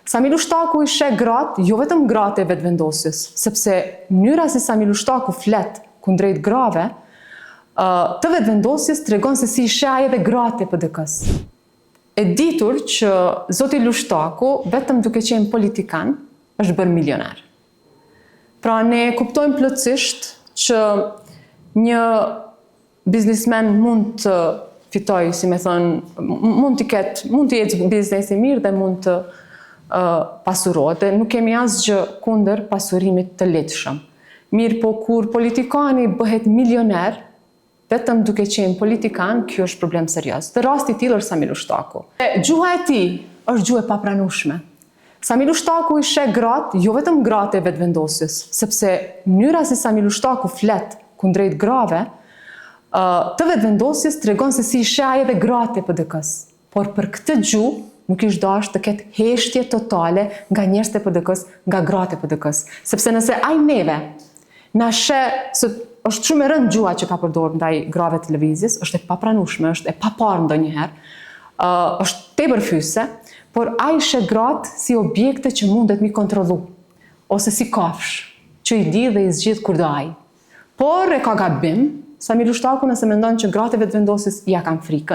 Sami Lushtaku i sheh gratë, jo vetëm gratë e vetëvendosjes, sepse mënyra si Sami Lushtaku flet kundrejt grave të vetëvendosjes tregon se si i sheh ai edhe gratë e PD-s. E ditur që zoti Lushtaku, vetëm duke qenë politikan, është bërë milioner. Pra ne kuptojmë plotësisht që një biznismen mund të fitoj, si me thënë, mund të jetë biznesi mirë dhe mund të pasurohet. Dhe nuk kemi asgjë kundër pasurimit të lehtëshëm. Mirë po kur politikani bëhet milioner, vetëm duke qenë politikan, kjo është problem serioz. Dhe rasti i tillë është Sami Lushtaku. Gjuha e tij është gjuhë e papranueshme. Sami Lushtaku i sheh gratë, jo vetëm gratë e vetëvendosjes, sepse mënyra si Sami Lushtaku flet kundrejt grave të vetëvendosjes tregon se si i sheh ai edhe gratë e PD-s. Por për këtë gjuhë nuk ishte dashur të ketë heshtje totale nga njerëzit e PD-s, nga gratë e PD-s, sepse nëse ai neve na sheh se është shumë e rëndë gjuha që ka përdorur ndaj grave të lëvizjes, është e papranueshme, është e paparë ndonjëherë, është tepërfyese, por ai sheh gratë si objekte që mundet mi kontrollu, ose si kafsh, që i di dhe i zgjidh kur do ai. Por e ka gabim Sami Lushtaku nëse mendon që gratë e vetëvendosjes ja kanë frikën.